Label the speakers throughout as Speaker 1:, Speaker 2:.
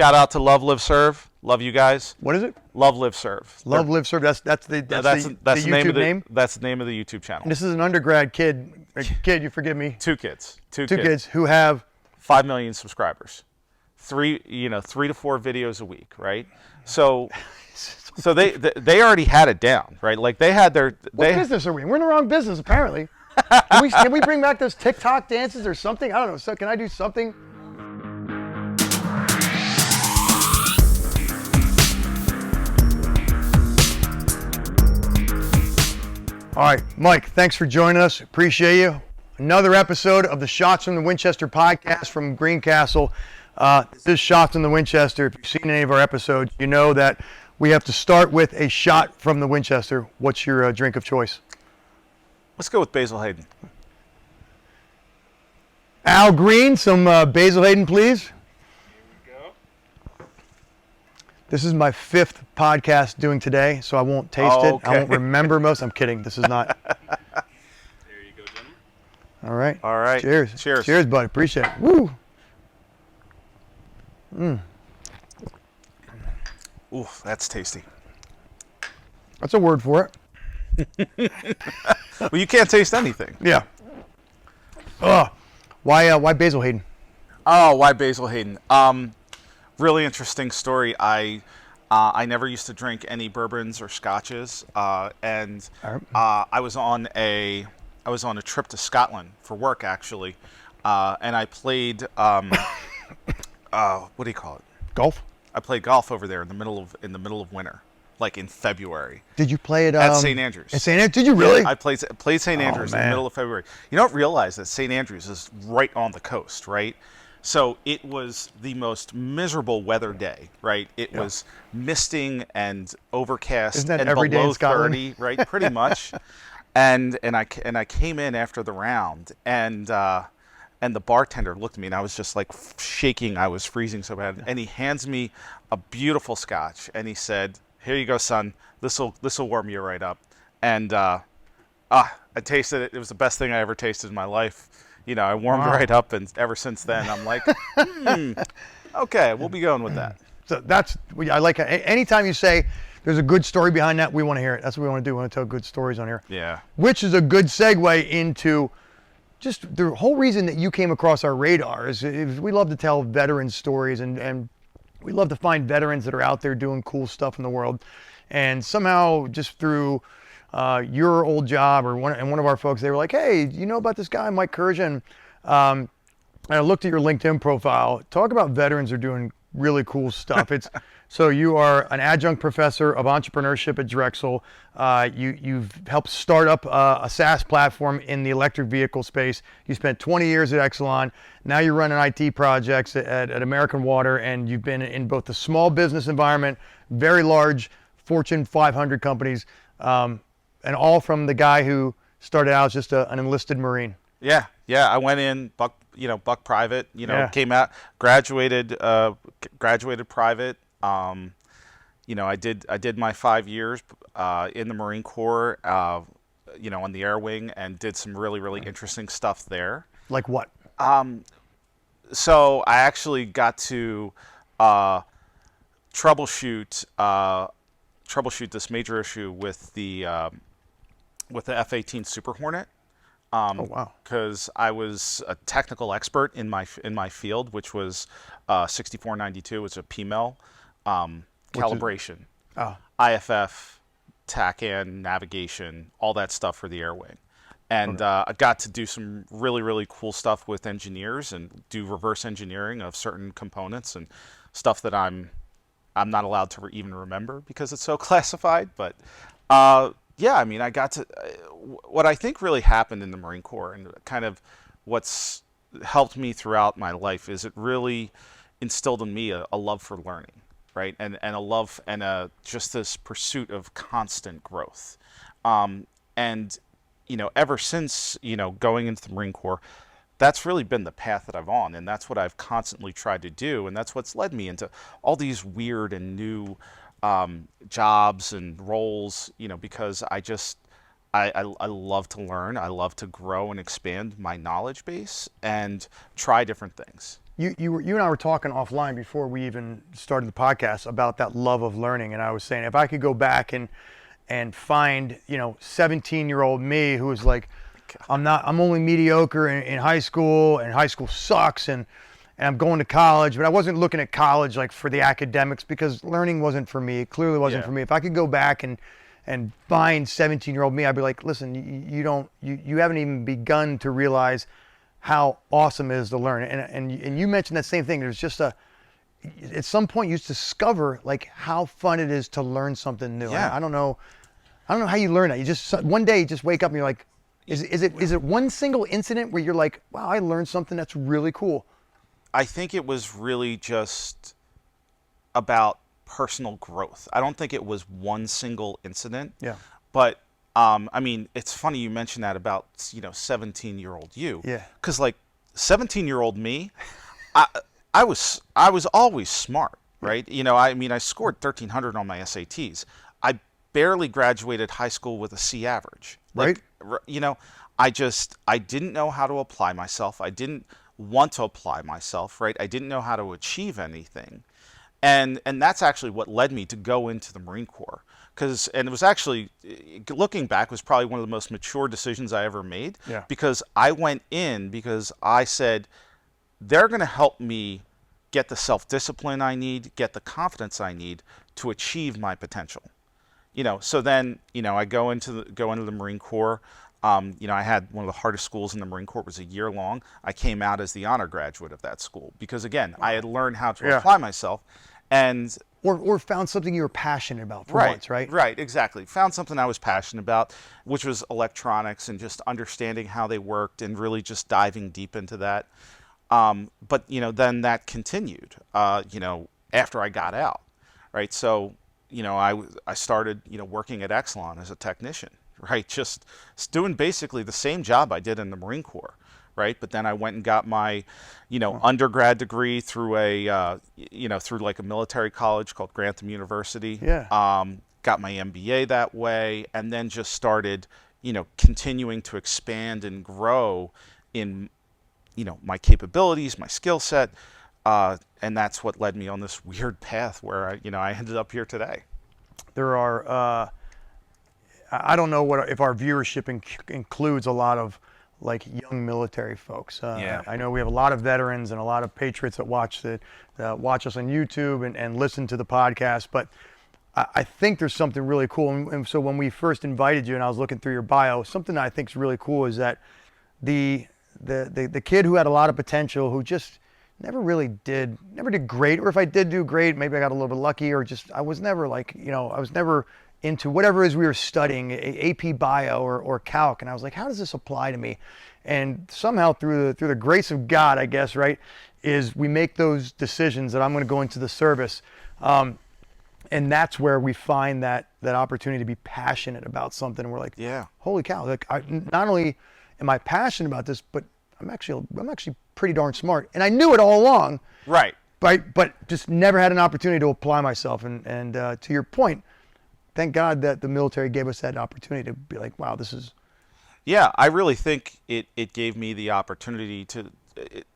Speaker 1: Shout out to Love, Live, Serve. Love you guys.
Speaker 2: What is it?
Speaker 1: Love, Live, Serve.
Speaker 2: Love, Live, Serve. That's the YouTube name?
Speaker 1: That's the name of the YouTube channel.
Speaker 2: And this is an undergrad kid. You forgive me.
Speaker 1: Two kids
Speaker 2: who have
Speaker 1: 5 million subscribers. 3 to 4 videos a week, right? So they already had it down, right? Like they had their.
Speaker 2: What business are we in? We're in the wrong business, apparently. Can we bring back those TikTok dances or something? I don't know. So can I do something? All right, Mike, thanks for joining us. Appreciate you. Another episode of the Shots from the Winchester podcast from Greencastle. This is Shots from the Winchester. If you've seen any of our episodes, you know that we have to start with a shot from the Winchester. What's your drink of choice?
Speaker 1: Let's go with Basil Hayden.
Speaker 2: Al Green, some Basil Hayden, please.
Speaker 3: Here we go.
Speaker 2: This is my 5th podcast doing today, so I won't taste it. I won't remember most. I'm kidding. This is not.
Speaker 3: There you go, gentlemen.
Speaker 2: All right.
Speaker 1: All right.
Speaker 2: Cheers.
Speaker 1: Cheers.
Speaker 2: Cheers, buddy. Appreciate it. Woo.
Speaker 1: Ooh, that's tasty.
Speaker 2: That's a word for it.
Speaker 1: Well, you can't taste anything.
Speaker 2: Yeah. Why Basil Hayden?
Speaker 1: Oh, why Basil Hayden? Really interesting story. I never used to drink any bourbons or scotches, and I was on a trip to Scotland for work actually, and I played what do you call it?
Speaker 2: Golf.
Speaker 1: I played golf over there in the middle of winter, like in February.
Speaker 2: Did you play it
Speaker 1: at St. Andrews?
Speaker 2: At St. Andrews? Did you really?
Speaker 1: Yeah, I played St. Andrews in the middle of February. You don't realize that St. Andrews is right on the coast, right? So it was the most miserable weather day, right? It was misting and overcast.
Speaker 2: Isn't that
Speaker 1: and
Speaker 2: every day
Speaker 1: below
Speaker 2: in Scotland?
Speaker 1: 30, right? Pretty much. and I came in after the round, and the bartender looked at me, and I was just like shaking. I was freezing so bad. And he hands me a beautiful scotch, and he said, "Here you go, son. This'll warm you right up." And I tasted it. It was the best thing I ever tasted in my life. You know, I warmed right up, and ever since then, I'm like, okay, we'll be going with that.
Speaker 2: So I like it. Anytime you say there's a good story behind that, we want to hear it. That's what we want to do. We want to tell good stories on here.
Speaker 1: Yeah.
Speaker 2: Which is a good segue into just the whole reason that you came across our radar is we love to tell veteran stories, and we love to find veterans that are out there doing cool stuff in the world. And somehow just through your old job or one of our folks, they were like, "Hey, you know about this guy, Mike Kurzeja?" And I looked at your LinkedIn profile. Talk about veterans are doing really cool stuff. So you are an adjunct professor of entrepreneurship at Drexel. You've helped start up a SaaS platform in the electric vehicle space. You spent 20 years at Exelon. Now you're running IT projects at American Water, and you've been in both the small business environment, very large Fortune 500 companies, and all from the guy who started out as just an enlisted Marine.
Speaker 1: Yeah. I went in Buck private. Came out, graduated private. I did my 5 years in the Marine Corps, on the Air Wing, and did some really, really interesting stuff there.
Speaker 2: Like what?
Speaker 1: So I actually got to troubleshoot this major issue with the F-18 Super Hornet.
Speaker 2: Oh wow!
Speaker 1: Because I was a technical expert in my field, which was 6492. It's a PMEL calibration, IFF, TACAN, navigation, all that stuff for the Air Wing. And I got to do some really, really cool stuff with engineers and do reverse engineering of certain components and stuff that I'm not allowed to even remember because it's so classified. But I got to what I think really happened in the Marine Corps, and kind of what's helped me throughout my life is it really instilled in me a love for learning, right? And a love and just this pursuit of constant growth. Ever since, going into the Marine Corps, that's really been the path that I'm on, and that's what I've constantly tried to do, and that's what's led me into all these weird and new jobs and roles, because I love to learn. I love to grow and expand my knowledge base and try different things.
Speaker 2: You and I were talking offline before we even started the podcast about that love of learning, and I was saying if I could go back and find 17-year-old me who was like, I'm only mediocre in high school, and high school sucks, and I'm going to college, but I wasn't looking at college like for the academics because learning wasn't for me. It clearly wasn't for me. If I could go back and find 17-year-old me, I'd be like, listen, you haven't even begun to realize how awesome it is to learn. And you mentioned that same thing. There's just at some point you discover like how fun it is to learn something new.
Speaker 1: Yeah.
Speaker 2: I don't know how you learn that. You just one day you just wake up and you're like, is it one single incident where you're like, wow, I learned something that's really cool?
Speaker 1: I think it was really just about personal growth. I don't think it was one single incident.
Speaker 2: Yeah.
Speaker 1: But I mean, it's funny you mentioned that about 17-year-old you.
Speaker 2: Yeah.
Speaker 1: Because like 17-year-old me, I was always smart, right? I mean, I scored 1,300 on my SATs. I barely graduated high school with a C average.
Speaker 2: Right.
Speaker 1: I didn't know how to apply myself. I didn't want to apply myself, right? I didn't know how to achieve anything. And that's actually what led me to go into the Marine Corps. And it was actually, looking back, was probably one of the most mature decisions I ever made.
Speaker 2: Yeah.
Speaker 1: Because I went in because I said, they're going to help me get the self-discipline I need, get the confidence I need to achieve my potential. So then, I go into the Marine Corps. I had one of the hardest schools in the Marine Corps. It was a year long. I came out as the honor graduate of that school because, again, I had learned how to apply myself. And
Speaker 2: or found something you were passionate about for once, right?
Speaker 1: Right, exactly. Found something I was passionate about, which was electronics and just understanding how they worked and really just diving deep into that. But then that continued, after I got out, right? So, I started, working at Exelon as a technician, right? Just doing basically the same job I did in the Marine Corps. Right, but then I went and got my, undergrad degree through through like a military college called Drexel University.
Speaker 2: Yeah.
Speaker 1: Got my MBA that way, and then just started, continuing to expand and grow in, my capabilities, my skill set, and that's what led me on this weird path where I ended up here today.
Speaker 2: There are, I don't know if our viewership includes a lot of like young military folks. I know we have a lot of veterans and a lot of patriots that watch us on YouTube and listen to the podcast, but I think there's something really cool. And so when we first invited you and I was looking through your bio, something that I think is really cool is that the kid who had a lot of potential, who just never did great, or if I did do great, maybe I got a little bit lucky, or just I was never like, I was never into whatever it is we were studying, AP Bio or Calc, and I was like, how does this apply to me? And somehow through the grace of God, I guess, right, is we make those decisions that I'm going to go into the service, and that's where we find that opportunity to be passionate about something. And we're like,
Speaker 1: yeah,
Speaker 2: holy cow! Like, not only am I passionate about this, but I'm actually pretty darn smart, and I knew it all along.
Speaker 1: Right.
Speaker 2: But just never had an opportunity to apply myself. And to your point, thank God that the military gave us that opportunity to be like, wow, this is.
Speaker 1: Yeah, I really think it gave me the opportunity to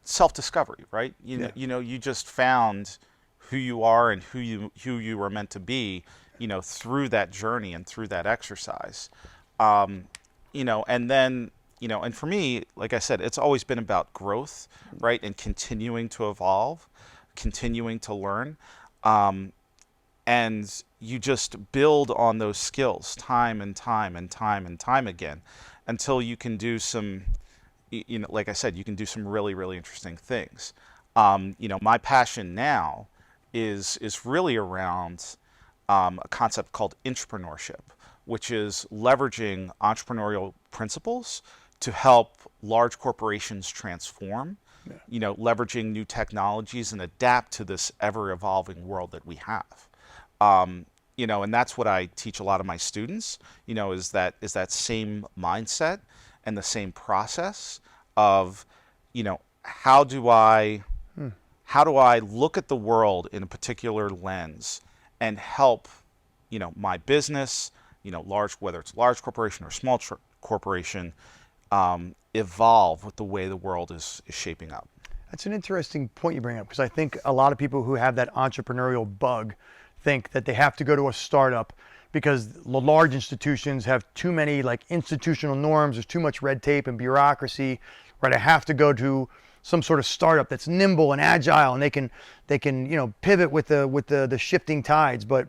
Speaker 1: self-discovery, right? You just found who you are and who you were meant to be, through that journey and through that exercise. And then, and for me, like I said, it's always been about growth, right? And continuing to evolve, continuing to learn. And you just build on those skills time and time and time and time again until you can do some, like I said, you can do some really, really interesting things. My passion now is really around a concept called intrapreneurship, which is leveraging entrepreneurial principles to help large corporations transform, leveraging new technologies and adapt to this ever-evolving world that we have. And that's what I teach a lot of my students, is that same mindset and the same process of, how do I look at the world in a particular lens and help, my business, whether it's large corporation or small corporation, evolve with the way the world is shaping up.
Speaker 2: That's an interesting point you bring up, because I think a lot of people who have that entrepreneurial bug think that they have to go to a startup because the large institutions have too many institutional norms, there's too much red tape and bureaucracy, right? I have to go to some sort of startup that's nimble and agile, and they can pivot with the shifting tides. But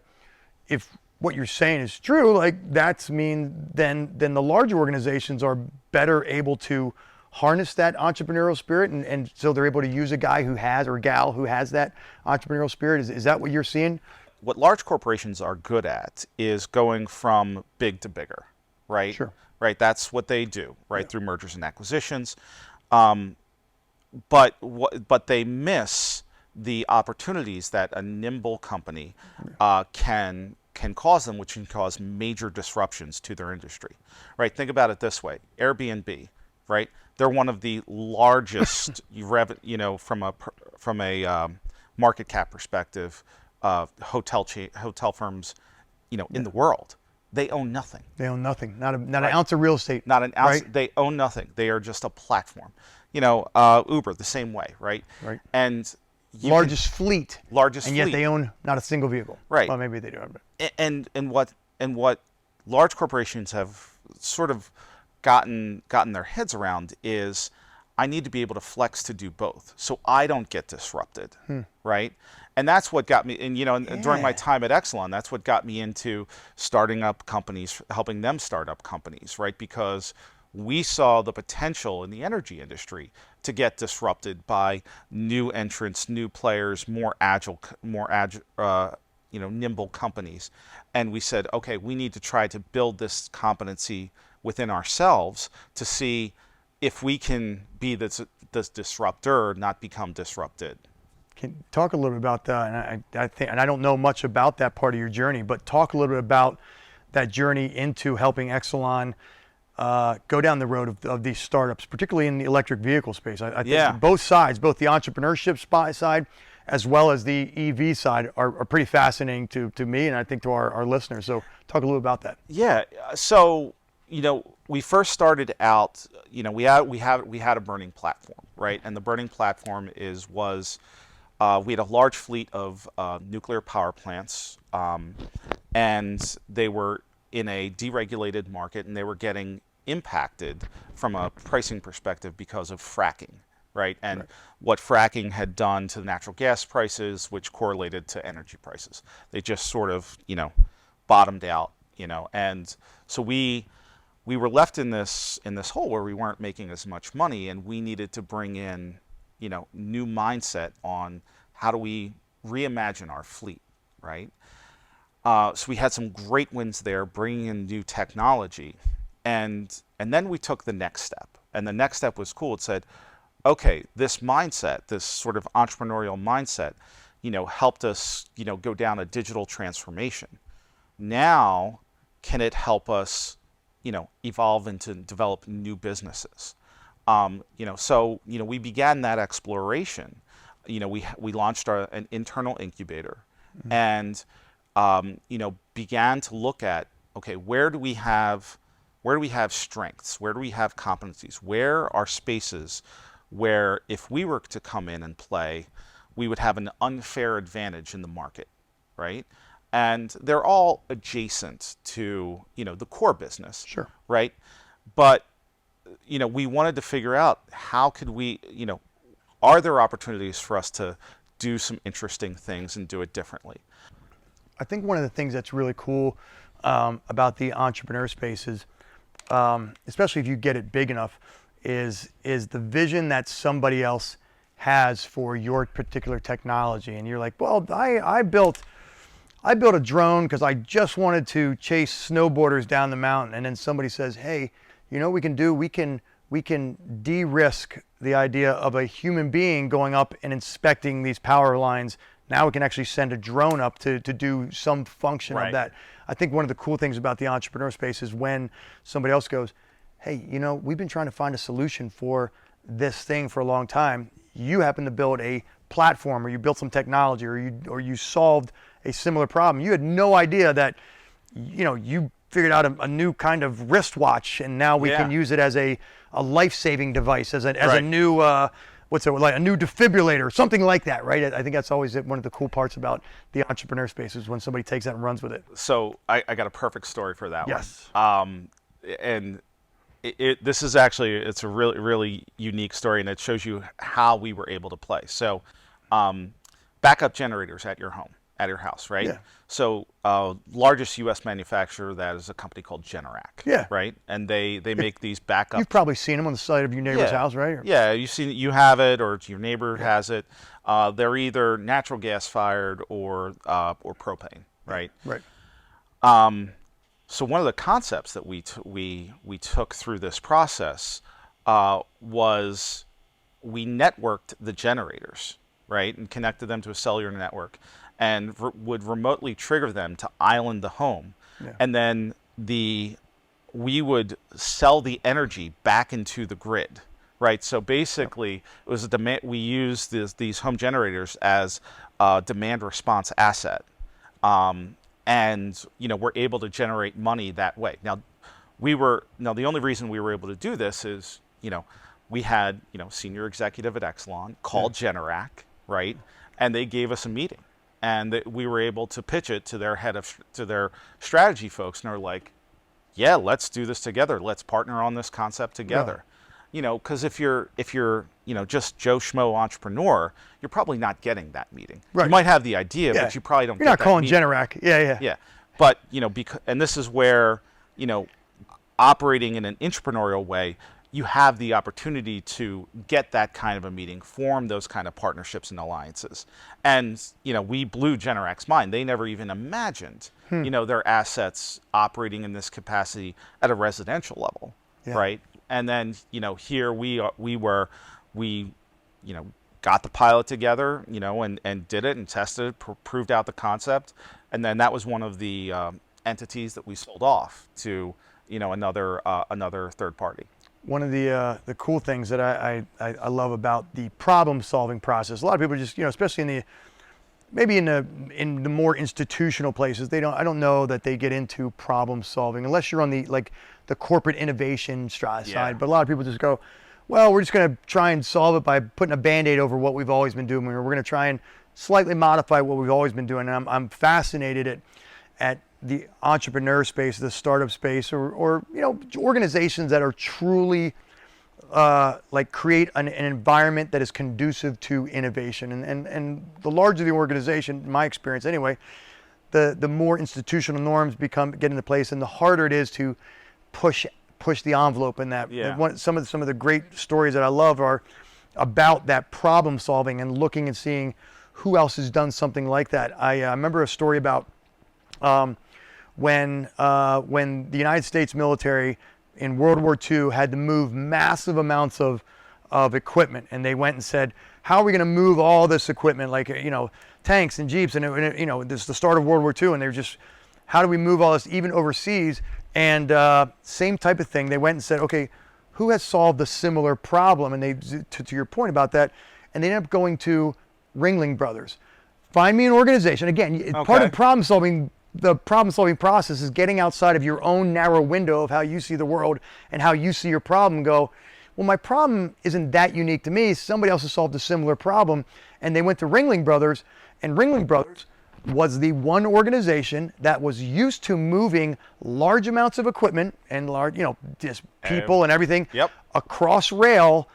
Speaker 2: if what you're saying is true, then the larger organizations are better able to harness that entrepreneurial spirit, and so they're able to use a guy who has, or a gal who has, that entrepreneurial spirit. Is that what you're seeing?
Speaker 1: What large corporations are good at is going from big to bigger, right?
Speaker 2: Sure.
Speaker 1: Right, that's what they do, right, yeah. Through mergers and acquisitions. But they miss the opportunities that a nimble company can cause them, which can cause major disruptions to their industry, right? Think about it this way: Airbnb, right? They're one of the largest, from a market cap perspective, hotel firms, in the world. They own nothing. They own nothing. Not an ounce of real estate. Not an ounce. Right? They own nothing. They are just a platform. Uber, the same way, right? Right. And
Speaker 2: largest fleet.
Speaker 1: And
Speaker 2: yet they own not a single vehicle.
Speaker 1: Right.
Speaker 2: Well, maybe they do.
Speaker 1: And what large corporations have sort of gotten their heads around is, I need to be able to flex to do both, so I don't get disrupted, right? And that's what got me, and during my time at Exelon, that's what got me into starting up companies, helping them start up companies, right? Because we saw the potential in the energy industry to get disrupted by new entrants, new players, more agile, nimble companies. And we said, okay, we need to try to build this competency within ourselves to see if we can be this disruptor, not become disrupted.
Speaker 2: Can you talk a little bit about that? And I think, and I don't know much about that part of your journey, but talk a little bit about that journey into helping Exelon go down the road of these startups, particularly in the electric vehicle space. I think both sides, both the entrepreneurship side as well as the EV side, are pretty fascinating to me, and I think to our listeners. So talk a little about that.
Speaker 1: Yeah. So we first started out. We had a burning platform, right? And the burning platform was. We had a large fleet of nuclear power plants, and they were in a deregulated market, and they were getting impacted from a pricing perspective because of fracking, right? And what fracking had done to the natural gas prices, which correlated to energy prices. They just sort of, bottomed out, and so we were left in this hole where we weren't making as much money, and we needed to bring in new mindset on how do we reimagine our fleet, right? So we had some great wins there, bringing in new technology, and then we took the next step. And the next step was cool. It said, okay, this mindset, this sort of entrepreneurial mindset, helped us, go down a digital transformation. Now, can it help us, evolve into develop new businesses? So we began that exploration. We launched an internal incubator, and began to look at, okay, where do we have strengths? Where do we have competencies? Where are spaces where if we were to come in and play, we would have an unfair advantage in the market, right? And they're all adjacent to the core business,
Speaker 2: sure,
Speaker 1: right? But we wanted to figure out how could we, are there opportunities for us to do some interesting things and do it differently?
Speaker 2: I think one of the things that's really cool about the entrepreneur space is, especially if you get it big enough, is the vision that somebody else has for your particular technology. And you're like, well, I built a drone because I just wanted to chase snowboarders down the mountain. And then somebody says, hey, what we can do? We can de-risk the idea of a human being going up and inspecting these power lines. Now we can actually send a drone up to do some function of that. I think one of the cool things about the entrepreneur space is when somebody else goes, hey, we've been trying to find a solution for this thing for a long time. You happen to build a platform, or you built some technology, or you solved a similar problem. You had no idea that, you figured out a new kind of wristwatch, and now we can use it as a life-saving device, as a new like a new defibrillator, something like that, right? I think that's always one of the cool parts about the entrepreneur space is when somebody takes that and runs with it.
Speaker 1: So I got a perfect story for that
Speaker 2: yes.
Speaker 1: one. And this is actually, it's a really, really unique story, and it shows you how we were able to play. So backup generators at your home, at your house, right?
Speaker 2: Yeah.
Speaker 1: So largest U.S. manufacturer, that is a company called Generac.
Speaker 2: Yeah.
Speaker 1: Right? And they make these backup.
Speaker 2: You've probably seen them on the side of your neighbor's house, right?
Speaker 1: Yeah, you have it, or your neighbor has it. They're either natural gas fired or propane, right?
Speaker 2: Right.
Speaker 1: So one of the concepts that we took through this process was we networked the generators, right, and connected them to a cellular network, and would remotely trigger them to island the home, and then we would sell the energy back into the grid, right? So basically, it was a demand. We used these home generators as a demand response asset, and we're able to generate money that way. Now, the only reason we were able to do this is we had senior executive at Exelon called Generac, right, and they gave us a meeting. And we were able to pitch it to their strategy folks, and they're like, "Yeah, let's do this together. Let's partner on this concept together." Because if you're just Joe Schmo entrepreneur, you're probably not getting that meeting.
Speaker 2: Right.
Speaker 1: You might have the idea, but you probably don't.
Speaker 2: You're not calling
Speaker 1: meeting.
Speaker 2: Generac. Yeah.
Speaker 1: Yeah, but and this is where operating in an entrepreneurial way, you have the opportunity to get that kind of a meeting, form those kind of partnerships and alliances. And, we blew Generac's mind. They never even imagined, their assets operating in this capacity at a residential level, right? And then, here we got the pilot together, and did it and tested it, proved out the concept. And then that was one of the entities that we sold off to, another third party.
Speaker 2: One of the cool things that I love about the problem-solving process, a lot of people just, especially in the more institutional places, I don't know that they get into problem-solving unless you're on the corporate innovation side. But a lot of people just go, well, we're just going to try and solve it by putting a Band-Aid over what we've always been doing, or we're going to try and slightly modify what we've always been doing. And I'm fascinated at the entrepreneur space, the startup space, or organizations that are truly create an environment that is conducive to innovation. And the larger the organization, in my experience anyway, the more institutional norms get into place, and the harder it is to push the envelope in that. Some of the great stories that I love are about that problem solving and looking and seeing who else has done something like that. I remember a story about when the United States military in World War II had to move massive amounts of equipment, and they went and said, how are we going to move all this equipment, tanks and jeeps, and this is the start of World War II, and they're just, how do we move all this even overseas? And same type of thing, they went and said, okay, who has solved a similar problem? And they, to your point about that, and they ended up going to Ringling Brothers. Find me an organization. Again, part of the problem-solving process is getting outside of your own narrow window of how you see the world and how you see your problem. Go, well, my problem isn't that unique to me. Somebody else has solved a similar problem. And they went to Ringling Brothers, and Ringling Brothers was the one organization that was used to moving large amounts of equipment and large, just people and everything across rail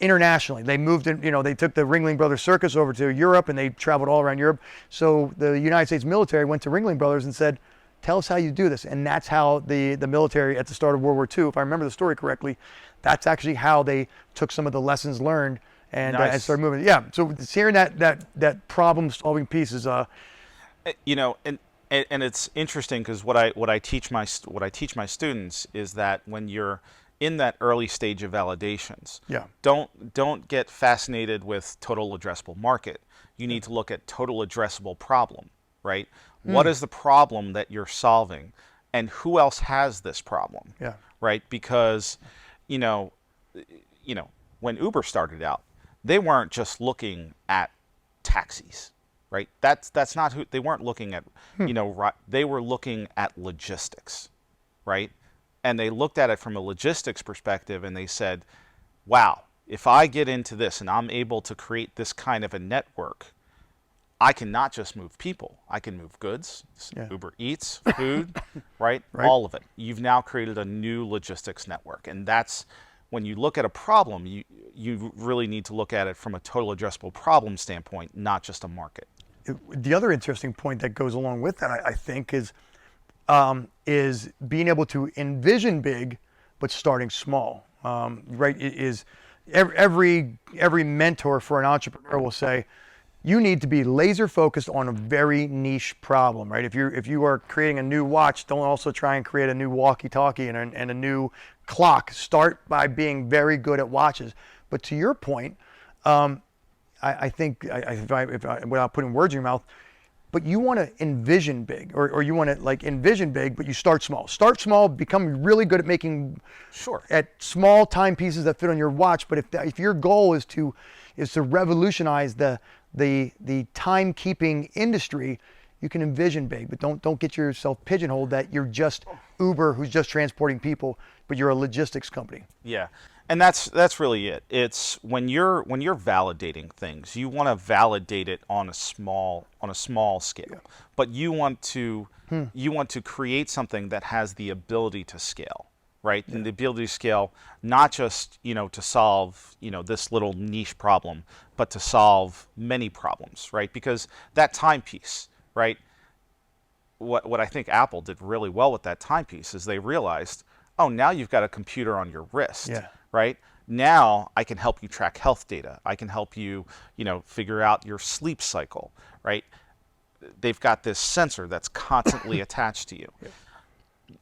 Speaker 2: internationally. They moved in, they took the Ringling Brothers Circus over to Europe, and they traveled all around Europe. So the United States military went to Ringling Brothers and said, tell us how you do this. And that's how the military at the start of World War II, if I remember the story correctly, that's actually how they took some of the lessons learned and started moving. Yeah. So it's hearing that problem solving piece is
Speaker 1: and it's interesting because what I teach my students is that when you're in that early stage of validations, don't get fascinated with total addressable market. You need to look at total addressable problem, right? What is the problem that you're solving, and who else has this problem? Right? Because when Uber started out, they weren't just looking at taxis. right? That's not who they weren't looking at. They were looking at logistics, right? And they looked at it from a logistics perspective, and they said, "Wow, if I get into this and I'm able to create this kind of a network, I can not just move people, I can move goods, Uber Eats, food, right? All of it. You've now created a new logistics network." And that's when you look at a problem, you really need to look at it from a total addressable problem standpoint, not just a market.
Speaker 2: The other interesting point that goes along with that, I think, is being able to envision big, but starting small. Right? Every mentor for an entrepreneur will say, you need to be laser focused on a very niche problem, right? If you are creating a new watch, don't also try and create a new walkie-talkie and a new clock. Start by being very good at watches. But to your point, I think, without putting words in your mouth, but you want to envision big, or you want to like envision big, but you start small. Start small, become really good at making at small timepieces that fit on your watch. But if your goal is to revolutionize the timekeeping industry, you can envision big, but don't get yourself pigeonholed that you're just Uber who's just transporting people, but you're a logistics company.
Speaker 1: Yeah. And that's really it. It's when you're validating things, you want to validate it on a small scale. But you want to create something that has the ability to scale, right? And the ability to scale not just, to solve, this little niche problem, but to solve many problems, right? Because that timepiece, right? What I think Apple did really well with that timepiece is they realized, oh, now you've got a computer on your wrist. Right? Now I can help you track health data. I can help you, figure out your sleep cycle, right? They've got this sensor that's constantly attached to you.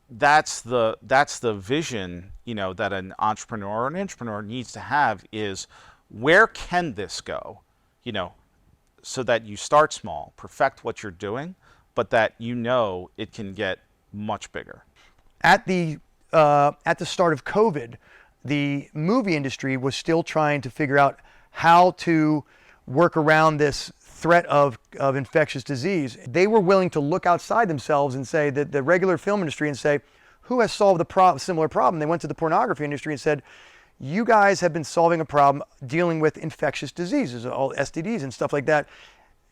Speaker 1: That's the vision, that an entrepreneur needs to have is, where can this go? So that you start small, perfect what you're doing, but that it can get much bigger.
Speaker 2: At the start of COVID, the movie industry was still trying to figure out how to work around this threat of infectious disease. They were willing to look outside themselves and say that the regular film industry and say, who has solved a similar problem? They went to the pornography industry and said, you guys have been solving a problem dealing with infectious diseases, all STDs and stuff like that.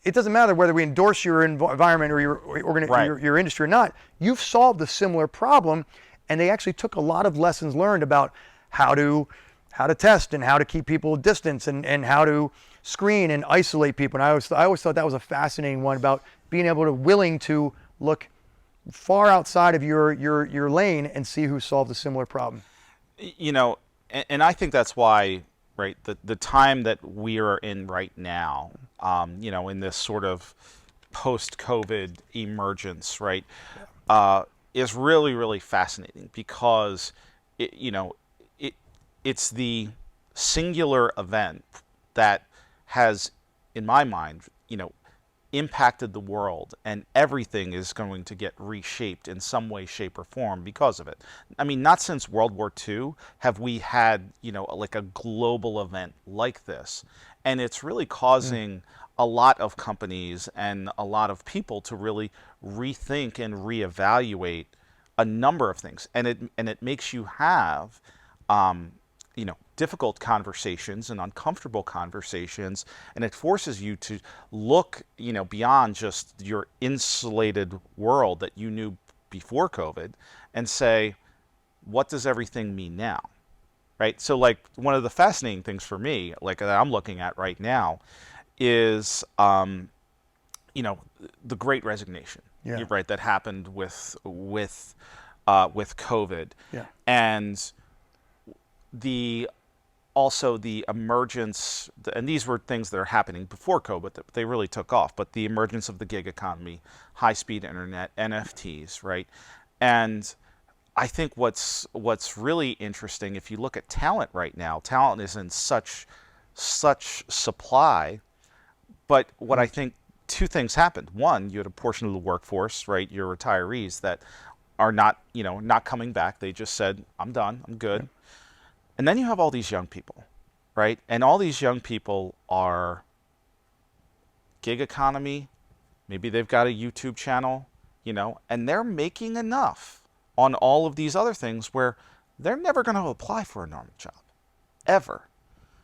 Speaker 2: It doesn't matter whether we endorse your environment or your industry or not. You've solved a similar problem, and they actually took a lot of lessons learned about how to test and how to keep people distance and how to screen and isolate people. And I always thought that was a fascinating one about being willing to look far outside of your lane and see who solved a similar problem.
Speaker 1: And I think that's why, right, the time that we are in right now, in this sort of post-COVID emergence, right, is really, really fascinating because, it's the singular event that has, in my mind, impacted the world, and everything is going to get reshaped in some way, shape, or form because of it. I mean, not since World War II have we had, like a global event like this. And it's really causing a lot of companies and a lot of people to really rethink and reevaluate a number of things. And it makes you have, difficult conversations and uncomfortable conversations, and it forces you to look, beyond just your insulated world that you knew before COVID and say, what does everything mean now? Right? So like one of the fascinating things for me, like that I'm looking at right now is, the Great Resignation, right? That happened with COVID. And also the emergence, and these were things that are happening before COVID that they really took off, but the emergence of the gig economy, high-speed internet, NFTs, right? And I think what's really interesting, if you look at talent right now, talent is in such supply, but what I think two things happened. One, you had a portion of the workforce, right, your retirees that are not coming back. They just said, I'm done, I'm good. And then you have all these young people, right? And all these young people are gig economy, maybe they've got a YouTube channel, and they're making enough on all of these other things where they're never going to apply for a normal job, ever.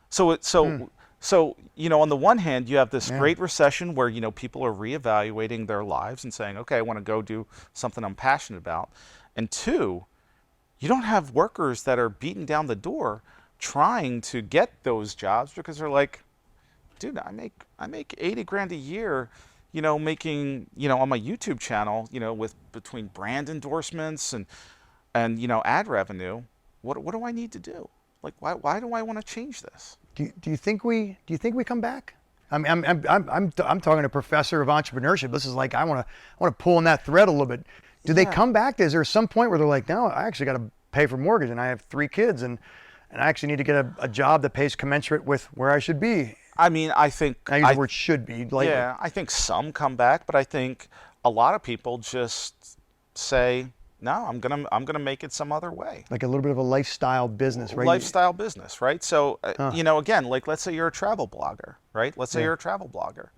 Speaker 1: So on the one hand, you have this great recession where, people are reevaluating their lives and saying, okay, I want to go do something I'm passionate about. And two, you don't have workers that are beating down the door trying to get those jobs because they're like, dude, I make 80 grand a year, making, on my YouTube channel, with between brand endorsements and ad revenue. What do I need to do? Like, why do I want to change this?
Speaker 2: Do you think we come back? I'm talking to a professor of entrepreneurship. This is like I want to pull on that thread a little bit. Do they come back? Is there some point where they're like, no, I actually got to pay for mortgage and I have 3 kids and I actually need to get a job that pays commensurate with where I should be?
Speaker 1: I mean, I think
Speaker 2: I use the word should be.
Speaker 1: Yeah, I think some come back, but I think a lot of people just say, no, I'm gonna make it some other way.
Speaker 2: Like a little bit of a lifestyle business, right?
Speaker 1: Lifestyle business, right? So, again, like let's say you're a travel blogger, right? Let's say you're a travel blogger.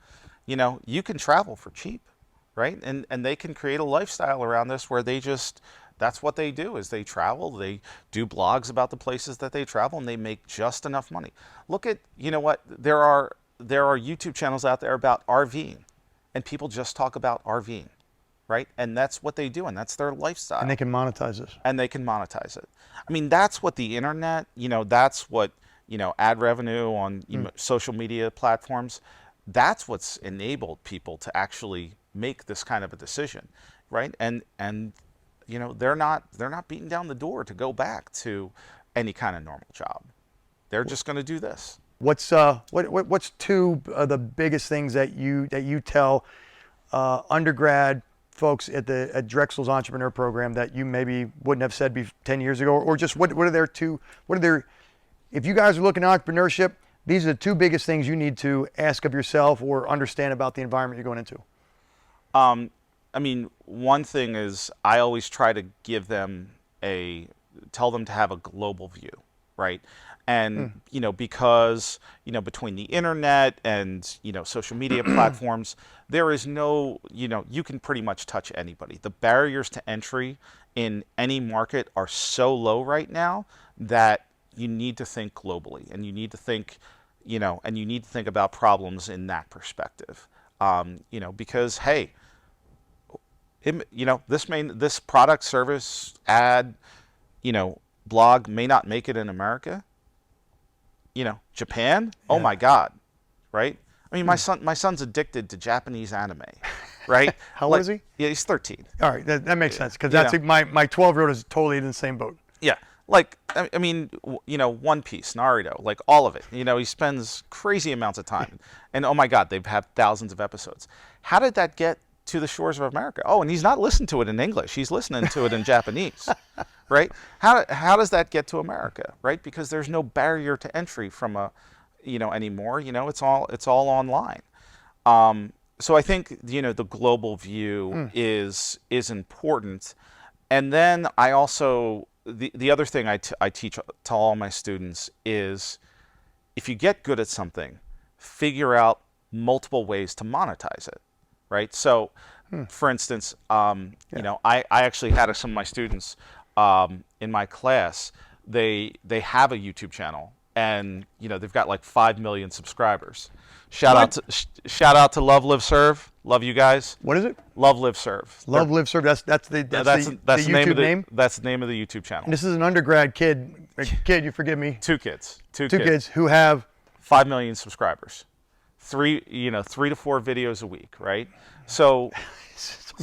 Speaker 1: You can travel for cheap, right? And they can create a lifestyle around this where that's what they do is they travel, they do blogs about the places that they travel, and they make just enough money. Look at, there are YouTube channels out there about RVing, and people just talk about RVing. Right? And that's what they do, and that's their lifestyle.
Speaker 2: And they can monetize this.
Speaker 1: And they can monetize it. I mean, that's what the internet, that's what, ad revenue on social media platforms, that's what's enabled people to actually make this kind of a decision, right? And they're not beating down the door to go back to any kind of normal job. They're just going to do this.
Speaker 2: What's two of the biggest things that you tell undergrad folks at Drexel's entrepreneur program that you maybe wouldn't have said 10 years ago, or just what are their, if you guys are looking at entrepreneurship, these are the 2 biggest things you need to ask of yourself or understand about the environment you're going into?
Speaker 1: I mean, one thing is I always try to tell them to have a global view, right? And, because, between the internet and, social media platforms, there is no, you can pretty much touch anybody. The barriers to entry in any market are so low right now that you need to think globally, and you need to think, about problems in that perspective. Because, hey, this product, service, ad, blog may not make it in America. Japan, oh my God, right? I mean, my son's addicted to Japanese anime, right?
Speaker 2: How old is he?
Speaker 1: Yeah, he's 13.
Speaker 2: All right, that makes sense, because that's my 12-year-old is totally in the same boat.
Speaker 1: Yeah, like, I mean, One Piece, Naruto, like all of it. He spends crazy amounts of time. And oh my God, they've had thousands of episodes. How did that get to the shores of America? Oh, and he's not listening to it in English. He's listening to it in Japanese, right? How does that get to America, right? Because there's no barrier to entry from anymore. It's all online. So I think, the global view is important. And then I also, the other thing I teach to all my students is, if you get good at something, figure out multiple ways to monetize it. Right. So, for instance, I actually had some of my students in my class. They have a YouTube channel, and they've got like 5 million subscribers. Shout out to Love Live Serve. Love you guys.
Speaker 2: What is it?
Speaker 1: Love Live Serve.
Speaker 2: Love Live Serve. That's the YouTube name.
Speaker 1: That's the name of the YouTube channel.
Speaker 2: And this is an undergrad kid. You forgive me.
Speaker 1: 2 kids. Two
Speaker 2: kids who have
Speaker 1: 5 million subscribers. 3 to 4 videos a week, right? So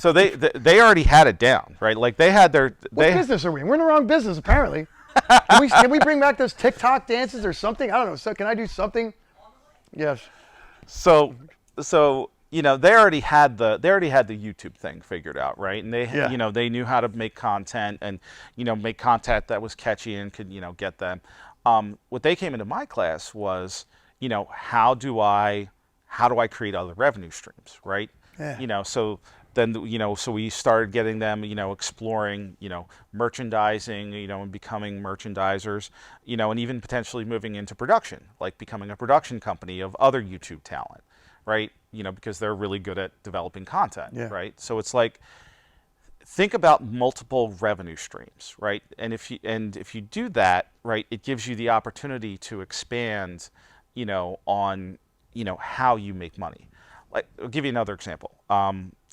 Speaker 1: they already had it down, right? Like they had their.
Speaker 2: What business are we in? We're in the wrong business, apparently. Can we bring back those TikTok dances or something? I don't know. So can I do something? Yes.
Speaker 1: So they already had the YouTube thing figured out, right? And they knew how to make content and make content that was catchy and could get them. What they came into my class was, how do I create other revenue streams, right? Yeah. So then, so we started getting them, exploring, merchandising, and becoming merchandisers, and even potentially moving into production, like becoming a production company of other YouTube talent, right? because they're really good at developing content,
Speaker 2: Yeah.
Speaker 1: right? So it's like, think about multiple revenue streams, right? And if you do that, right, it gives you the opportunity to expand, on, how you make money. Like, I'll give you another example.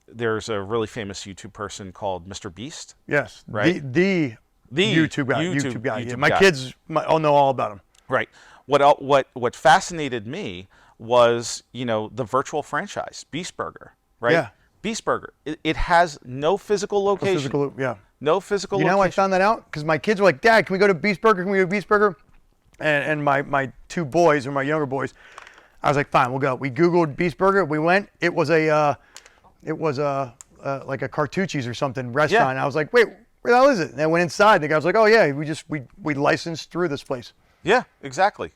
Speaker 1: There's a really famous YouTube person called Mr. Beast.
Speaker 2: Yes.
Speaker 1: Right.
Speaker 2: The YouTube guy.
Speaker 1: YouTube
Speaker 2: guy. Yeah,
Speaker 1: YouTube
Speaker 2: my
Speaker 1: guy.
Speaker 2: kids all know all about him.
Speaker 1: Right. What fascinated me was, the virtual franchise, Beast Burger, right?
Speaker 2: Yeah.
Speaker 1: Beast Burger. It has no physical location. No physical
Speaker 2: You know
Speaker 1: location.
Speaker 2: how I found that out? Because my kids were like, Dad, can we go to Beast Burger? Can we go to Beast Burger? And my two boys, or my younger boys, I was like, fine, we'll go. We Googled Beast Burger. We went. It was like a Cartucci's or something restaurant.
Speaker 1: Yeah.
Speaker 2: I was like, wait, where the hell is it? And I went inside. The guy was like, oh yeah, we licensed through this place.
Speaker 1: Yeah, exactly.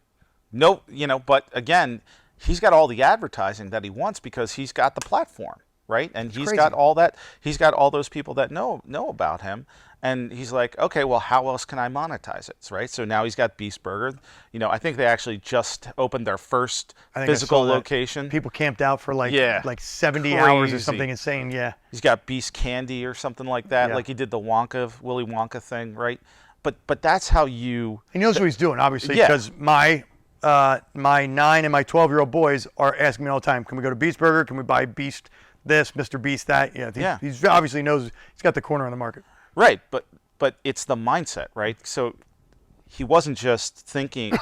Speaker 1: No, but again, he's got all the advertising that he wants because he's got the platform, right? And he's
Speaker 2: crazy.
Speaker 1: got all that. He's got all those people that know about him. And he's like, okay, well, how else can I monetize it, right? So now he's got Beast Burger. I think they actually just opened their first physical location.
Speaker 2: People camped out for like 70
Speaker 1: Crazy.
Speaker 2: hours or something insane. Yeah.
Speaker 1: He's got Beast Candy or something like that.
Speaker 2: Yeah.
Speaker 1: Like he did the Willy Wonka thing, right? But that's how you.
Speaker 2: He knows what he's doing, obviously,
Speaker 1: Yeah.
Speaker 2: because my 9 and my 12-year-old boys are asking me all the time, can we go to Beast Burger? Can we buy Beast this, Mr. Beast that? Yeah. He's obviously knows he's got the corner on the market.
Speaker 1: Right, but it's the mindset, right? So he wasn't just thinking,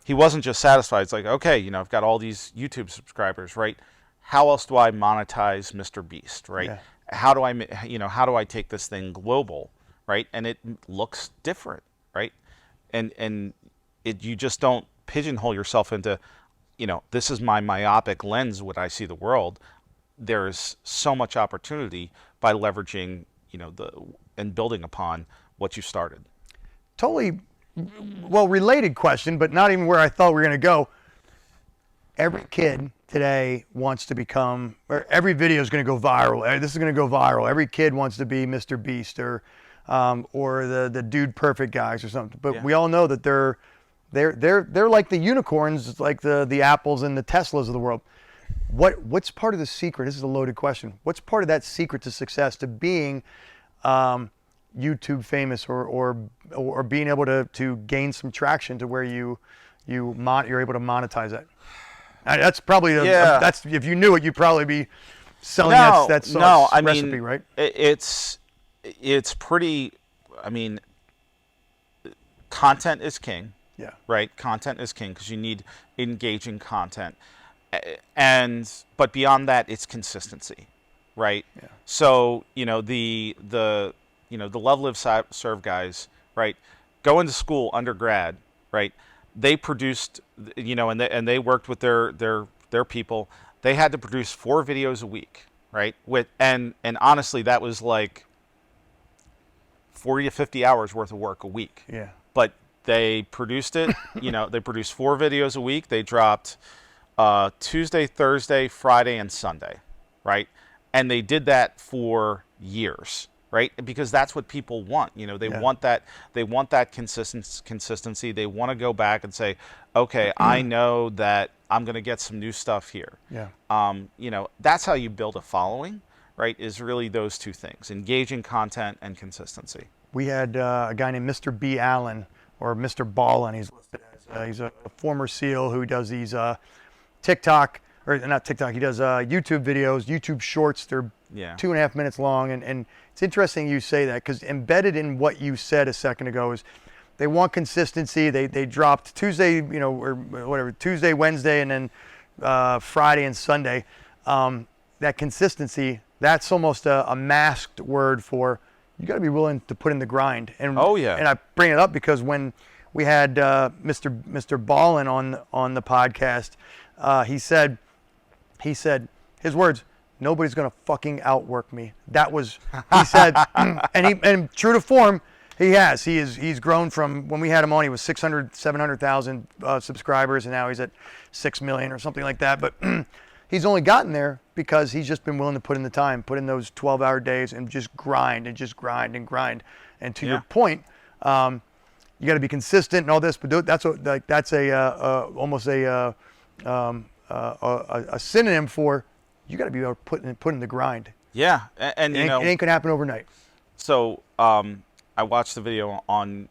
Speaker 1: he wasn't just satisfied. It's like, okay, I've got all these YouTube subscribers, right? How else do I monetize Mr. Beast, right?
Speaker 2: Yeah.
Speaker 1: How do I take this thing global, right? And it looks different, right? And you just don't pigeonhole yourself into, this is my myopic lens, what I see the world. There's so much opportunity by leveraging, and building upon what you started.
Speaker 2: Totally, related question, but not even where I thought we were going to go. Every kid today wants to become, or every video is going to go viral. This is going to go viral. Every kid wants to be Mr. Beast or the Dude Perfect guys or something. But we all know that they're like the unicorns, like the Apples and the Teslas of the world. What's part of the secret? This is a loaded question. What's part of that secret to success, to being YouTube famous, or being able to gain some traction to where you're able to monetize that? That's probably that's, if you knew it, you'd probably be selling that sauce recipe, right?
Speaker 1: It's pretty. I mean, content is king.
Speaker 2: Yeah.
Speaker 1: Right. Content is king because you need engaging content, but beyond that, it's consistency, right?
Speaker 2: Yeah.
Speaker 1: So the Love Live Serve guys, right? Go into school undergrad, right? They produced, and they worked with their people. They had to produce 4 videos a week, right? And honestly, that was like 40 to 50 hours worth of work a week.
Speaker 2: Yeah.
Speaker 1: But they produced it. They produced 4 videos a week. They dropped Tuesday, Thursday, Friday, and Sunday, right? And they did that for years, right? Because that's what people want. They want that. They want that consistency. They want to go back and say, okay, I know that I'm going to get some new stuff here.
Speaker 2: Yeah.
Speaker 1: That's how you build a following, right? Is really those two things: engaging content and consistency.
Speaker 2: We had a guy named Mr. B. Allen, or Mr. Ballin. He's listed as he's a former SEAL who does these TikTok, or not TikTok. He does YouTube videos, YouTube Shorts. They're 2.5 minutes long, and it's interesting you say that, because embedded in what you said a second ago is they want consistency. They dropped Tuesday, or whatever, Tuesday, Wednesday, and then Friday and Sunday. That consistency, that's almost a masked word for, you got to be willing to put in the grind. And and I bring it up because when we had Mr. Ballin on the podcast, he said his words, "Nobody's gonna fucking outwork me." That was, he said, and true to form, he's grown from, when we had him on, he was 700,000 subscribers, and now he's at 6 million or something like that. But he's only gotten there because he's just been willing to put in the time, put in those 12-hour days, and just grind and just grind and grind. And to your point, you got to be consistent and all this, but that's almost a a synonym for you got to be able to put in the grind.
Speaker 1: Yeah, and you know,
Speaker 2: it ain't gonna happen overnight.
Speaker 1: So I watched the video on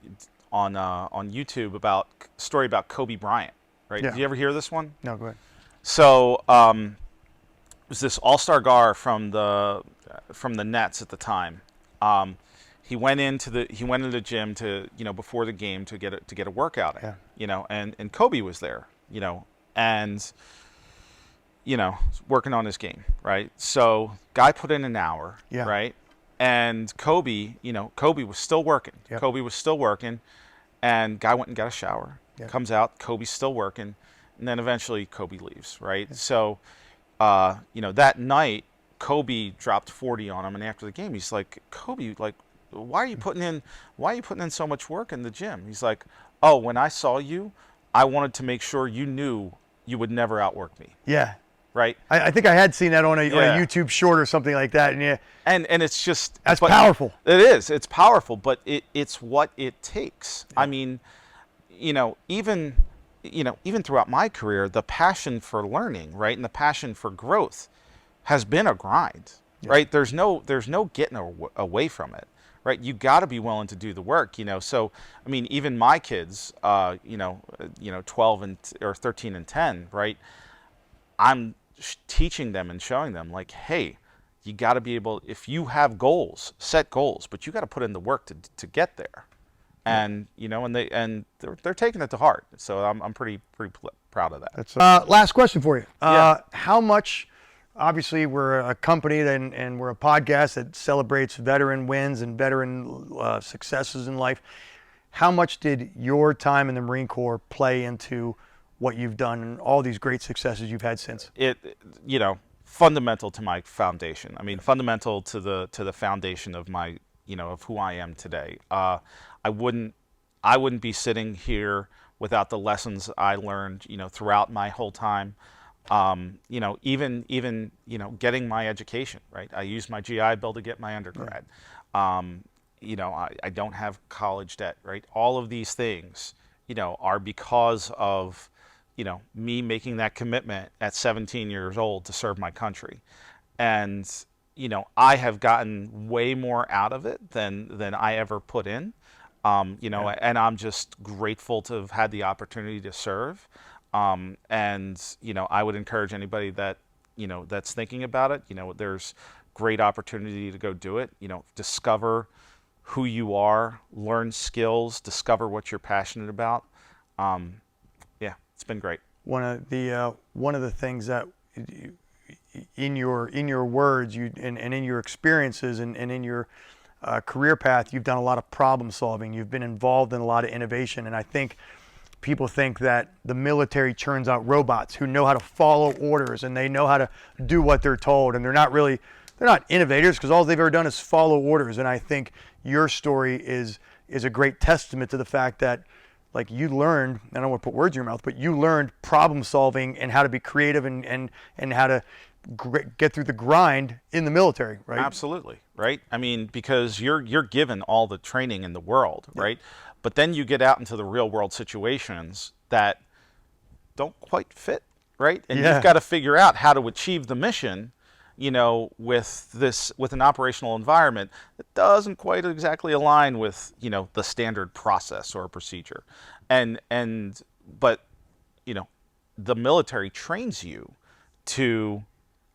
Speaker 1: YouTube about story about Kobe Bryant. Right?
Speaker 2: Yeah.
Speaker 1: Did you ever hear this one?
Speaker 2: No, go ahead.
Speaker 1: So it was this all-star guard from the Nets at the time. He went into the gym to, you know, before the game to get a workout in.
Speaker 2: Yeah.
Speaker 1: You know, and Kobe was there. You know, and you know, working on his game. Right. So guy put in an hour.
Speaker 2: Yeah.
Speaker 1: Right. And Kobe was still working.
Speaker 2: Yep.
Speaker 1: Kobe was still working, and guy went and got a shower.
Speaker 2: Yep.
Speaker 1: Comes out, Kobe's still working, and then eventually Kobe leaves, right?
Speaker 2: Yep.
Speaker 1: So, you know, that night Kobe dropped 40 on him, and after the game, he's like, Kobe, like, why are you putting in so much work in the gym? He's like, oh, when I saw you, I wanted to make sure you knew you would never outwork me.
Speaker 2: Yeah.
Speaker 1: Right.
Speaker 2: I think I had seen that on a YouTube short or something like that, and yeah.
Speaker 1: And it's just
Speaker 2: that's powerful.
Speaker 1: It is. It's powerful, but it's what it takes. Yeah. I mean, you know, even throughout my career, the passion for learning, right, and the passion for growth has been a grind, right? There's no getting away from it, right? You got to be willing to do the work, you know. So, I mean, even my kids, 12 or 13 and 10, right? I'm teaching them and showing them, like, hey, you got to be able, if you have goals, set goals, but you got to put in the work to get there. And you know, and they're taking it to heart. So I'm pretty proud of that.
Speaker 2: That's last question for you. How much? Obviously, we're a company and we're a podcast that celebrates veteran wins and veteran successes in life. How much did your time in the Marine Corps play into what you've done and all these great successes you've had since?
Speaker 1: You know, fundamental to my foundation. I mean, fundamental to the foundation of my, you know, of who I am today. I wouldn't be sitting here without the lessons I learned, you know, throughout my whole time. You know, even you know, getting my education, right? I used my GI Bill to get my undergrad. You know, I don't have college debt, right? All of these things, you know, are because of, you know, me making that commitment at 17 years old to serve my country. And, you know, I have gotten way more out of it than I ever put in. You know, and I'm just grateful to have had the opportunity to serve. And, you know, I would encourage anybody that, you know, that's thinking about it, you know, there's great opportunity to go do it, you know, discover who you are, learn skills, discover what you're passionate about. Yeah, it's been great.
Speaker 2: One of the things that in your words, and in your experiences and in your career path, you've done a lot of problem solving. You've been involved in a lot of innovation, and I think people think that the military churns out robots who know how to follow orders and they know how to do what they're told, and they're not innovators because all they've ever done is follow orders. And I think your story is a great testament to the fact that, like, you learned, I don't want to put words in your mouth, but you learned problem solving and how to be creative and how to get through the grind in the military, right?
Speaker 1: Absolutely, right? I mean, because you're given all the training in the world, right? But then you get out into the real world situations that don't quite fit, right? And you've got to figure out how to achieve the mission, you know, with an operational environment that doesn't quite exactly align with, you know, the standard process or procedure. But, you know, the military trains you to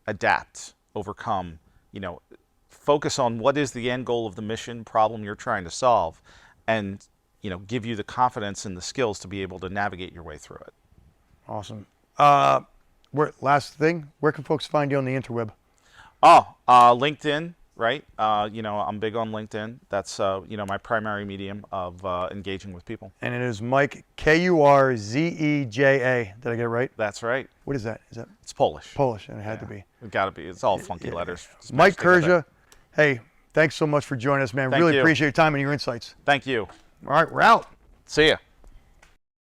Speaker 1: adapt, overcome, you know, focus on what is the end goal of the mission problem you're trying to solve, and, you know, give you the confidence and the skills to be able to navigate your way through it.
Speaker 2: Awesome. Last thing, where can folks find you on the interweb?
Speaker 1: LinkedIn, right? You know, I'm big on LinkedIn. That's, you know, my primary medium of engaging with people.
Speaker 2: And it is Mike, Kurzeja. Did I get it right?
Speaker 1: That's right.
Speaker 2: What is that?
Speaker 1: It's Polish.
Speaker 2: Polish, and it had to be.
Speaker 1: It got to be. It's all funky letters.
Speaker 2: Mike Kurzeja, hey, thanks so much for joining us, man.
Speaker 1: Thank
Speaker 2: really
Speaker 1: you.
Speaker 2: appreciate your time and your insights.
Speaker 1: Thank you.
Speaker 2: All right, we're out.
Speaker 1: See ya.